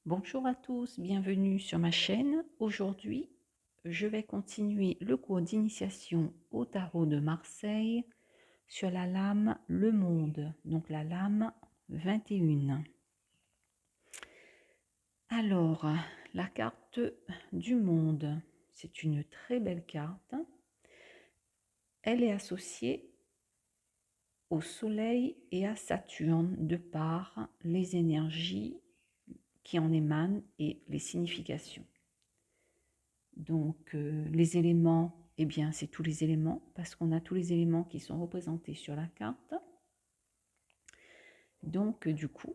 Bonjour à tous, bienvenue sur ma chaîne. Aujourd'hui, je vais continuer le cours d'initiation au tarot de Marseille sur la lame Le Monde, donc la lame 21. Alors, la carte du Monde, c'est une très belle carte. Elle est associée au Soleil et à Saturne de par les énergies qui en émanent et les significations. Donc, les éléments, eh bien, c'est tous les éléments, parce qu'on a tous les éléments qui sont représentés sur la carte. Donc, du coup,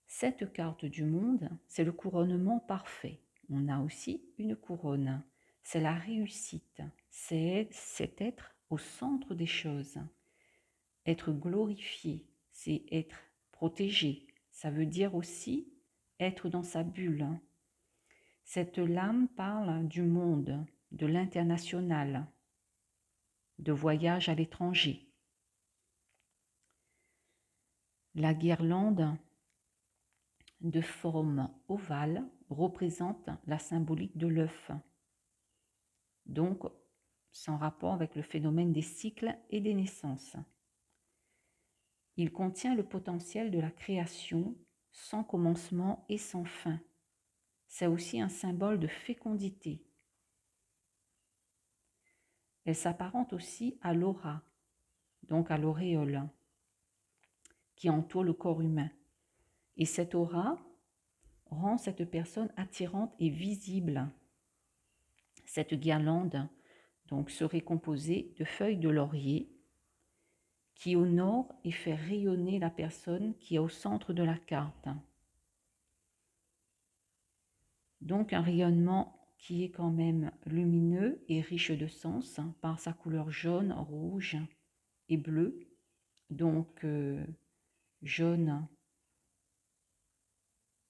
cette carte du monde, c'est le couronnement parfait. On a aussi une couronne. C'est la réussite. C'est être au centre des choses. Être glorifié, c'est être protégé. Ça veut dire aussi être dans sa bulle. Cette lame parle du monde, de l'international, de voyage à l'étranger. La guirlande de forme ovale représente la symbolique de l'œuf, donc sans rapport avec le phénomène des cycles et des naissances. Il contient le potentiel de la création sans commencement et sans fin. C'est aussi un symbole de fécondité. Elle s'apparente aussi à l'aura, donc à l'auréole, qui entoure le corps humain. Et cette aura rend cette personne attirante et visible. Cette guirlande donc serait composée de feuilles de laurier qui honorent et fait rayonner la personne qui est au centre de la carte. Donc un rayonnement qui est quand même lumineux et riche de sens par sa couleur jaune, rouge et bleu. Donc jaune,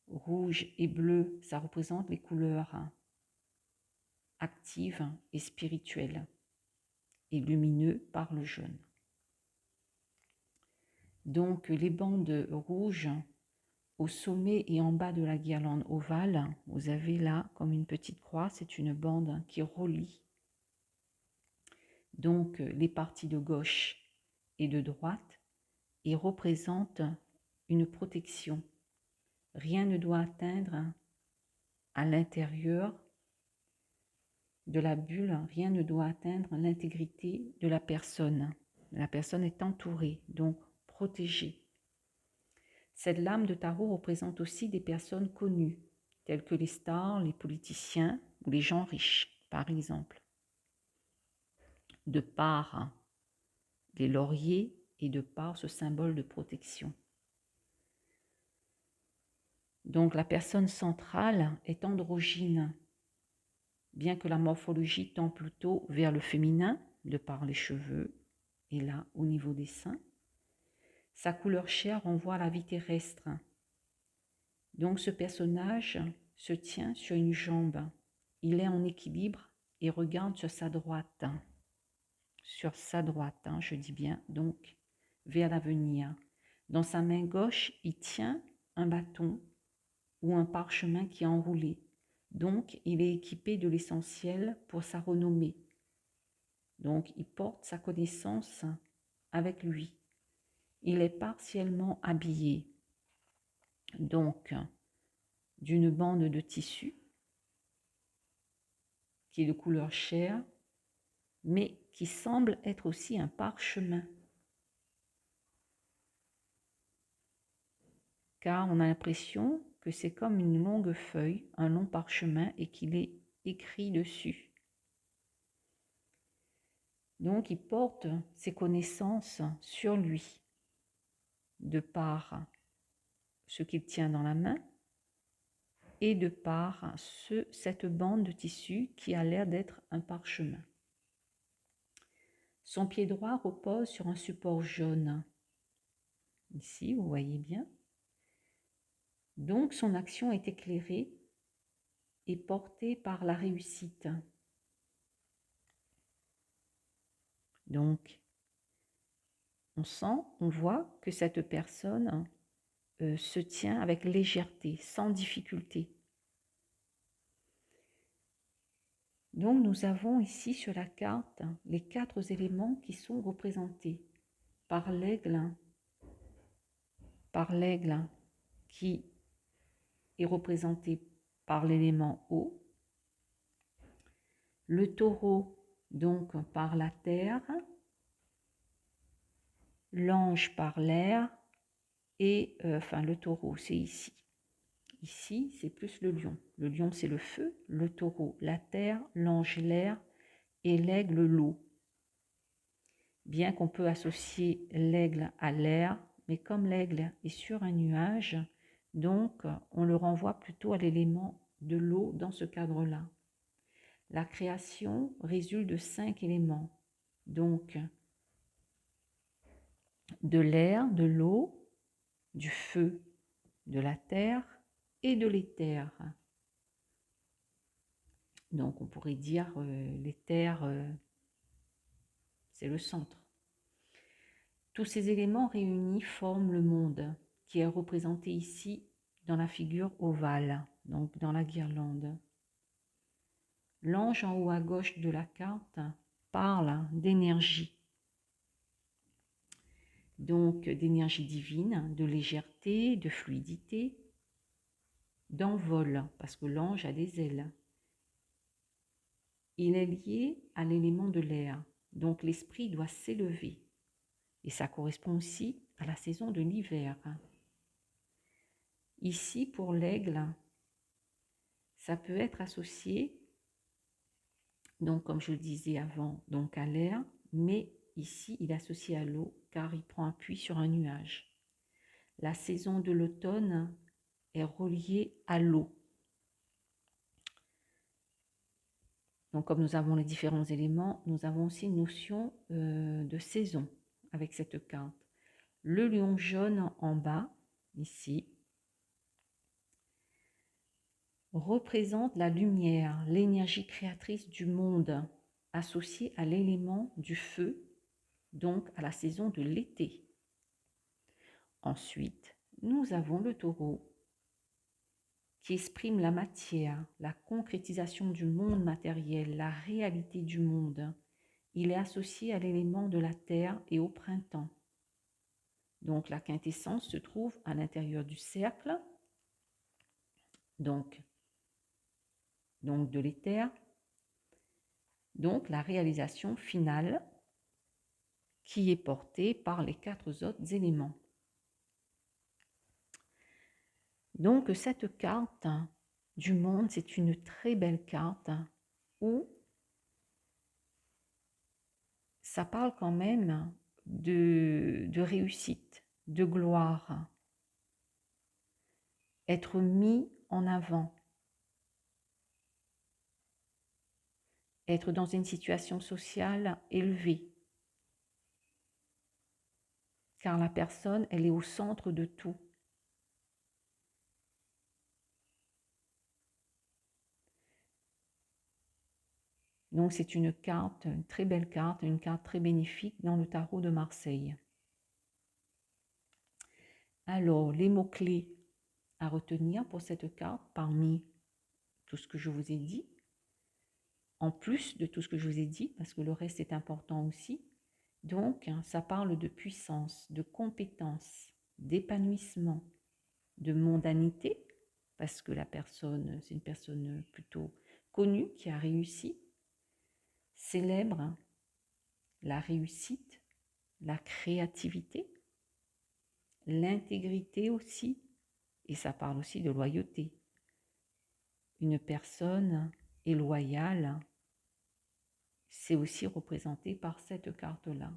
rouge et bleu, ça représente les couleurs actives et spirituelles, et lumineux par le jaune. Donc les bandes rouges au sommet et en bas de la guirlande ovale, vous avez là comme une petite croix, c'est une bande qui relie donc les parties de gauche et de droite et représente une protection. Rien ne doit atteindre à l'intérieur de la bulle, rien ne doit atteindre l'intégrité de la personne. La personne est entourée, donc protégée. Cette lame de tarot représente aussi des personnes connues, telles que les stars, les politiciens ou les gens riches, par exemple. De par les lauriers et de par ce symbole de protection. Donc la personne centrale est androgyne, bien que la morphologie tend plutôt vers le féminin, de par les cheveux, et là, au niveau des seins. Sa couleur chair renvoie à la vie terrestre. Donc ce personnage se tient sur une jambe. Il est en équilibre et regarde sur sa droite. Sur sa droite, je dis bien, donc vers l'avenir. Dans sa main gauche, il tient un bâton ou un parchemin qui est enroulé. Donc, il est équipé de l'essentiel pour sa renommée. Donc, il porte sa connaissance avec lui. Il est partiellement habillé, donc, d'une bande de tissu qui est de couleur chair, mais qui semble être aussi un parchemin. Car on a l'impression que c'est comme une longue feuille, un long parchemin, et qu'il est écrit dessus. Donc, il porte ses connaissances sur lui, de par ce qu'il tient dans la main, et de par cette bande de tissu qui a l'air d'être un parchemin. Son pied droit repose sur un support jaune. Ici, vous voyez bien. Donc, son action est éclairée et portée par la réussite. Donc, on sent, on voit que cette personne se tient avec légèreté, sans difficulté. Donc nous avons ici sur la carte les 4 éléments qui sont représentés par l'aigle qui est représenté par l'élément eau, le taureau donc par la terre, l'ange par l'air et enfin le taureau c'est ici. Ici c'est plus le lion. Le lion c'est le feu, le taureau la terre, l'ange l'air et l'aigle l'eau. Bien qu'on peut associer l'aigle à l'air, mais comme l'aigle est sur un nuage, donc on le renvoie plutôt à l'élément de l'eau dans ce cadre-là. La création résulte de 5 éléments, donc de l'air, de l'eau, du feu, de la terre et de l'éther. Donc on pourrait dire l'éther, c'est le centre. Tous ces éléments réunis forment le monde, qui est représenté ici dans la figure ovale, donc dans la guirlande. L'ange en haut à gauche de la carte parle d'énergie, donc d'énergie divine, de légèreté, de fluidité, d'envol, parce que l'ange a des ailes. Il est lié à l'élément de l'air, donc l'esprit doit s'élever. Et ça correspond aussi à la saison de l'hiver. Ici, pour l'aigle, ça peut être associé, donc comme je le disais avant, donc à l'air, mais ici, il est associé à l'eau, car il prend appui sur un nuage. La saison de l'automne est reliée à l'eau. Donc comme nous avons les différents éléments, nous avons aussi une notion de saison avec cette carte. Le lion jaune en bas, ici, représente la lumière, l'énergie créatrice du monde, associée à l'élément du feu, donc à la saison de l'été. Ensuite, nous avons le taureau, qui exprime la matière, la concrétisation du monde matériel, la réalité du monde. Il est associé à l'élément de la terre et au printemps. Donc la quintessence se trouve à l'intérieur du cercle, donc de l'éther, donc la réalisation finale qui est portée par les 4 autres éléments. Donc cette carte du monde, c'est une très belle carte où ça parle quand même de réussite, de gloire, être mis en avant, être dans une situation sociale élevée, car la personne, elle est au centre de tout. Donc c'est une carte, une très belle carte, une carte très bénéfique dans le tarot de Marseille. Alors, les mots-clés à retenir pour cette carte, parmi tout ce que je vous ai dit, en plus de tout ce que je vous ai dit, parce que le reste est important aussi. Donc, ça parle de puissance, de compétence, d'épanouissement, de mondanité, parce que la personne, c'est une personne plutôt connue qui a réussi, célèbre la réussite, la créativité, l'intégrité aussi, et ça parle aussi de loyauté. Une personne est loyale, c'est aussi représenté par cette carte-là.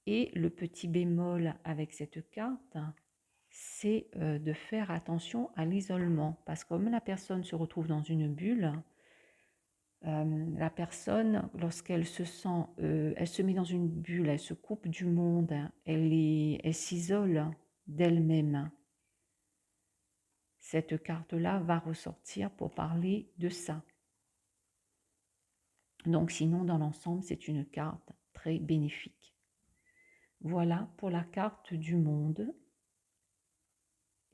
Et le petit bémol avec cette carte, c'est de faire attention à l'isolement, parce que comme la personne se retrouve dans une bulle, la personne, lorsqu'elle se sent, elle se met dans une bulle, elle se coupe du monde, elle s'isole d'elle-même. Cette carte-là va ressortir pour parler de ça. Donc sinon, dans l'ensemble, c'est une carte très bénéfique. Voilà pour la carte du monde.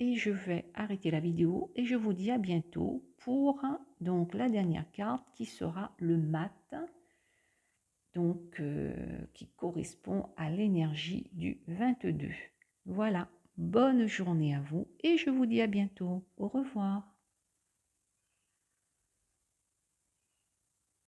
Et je vais arrêter la vidéo et je vous dis à bientôt pour donc la dernière carte qui sera le mat, donc qui correspond à l'énergie du 22. Voilà, bonne journée à vous et je vous dis à bientôt. Au revoir.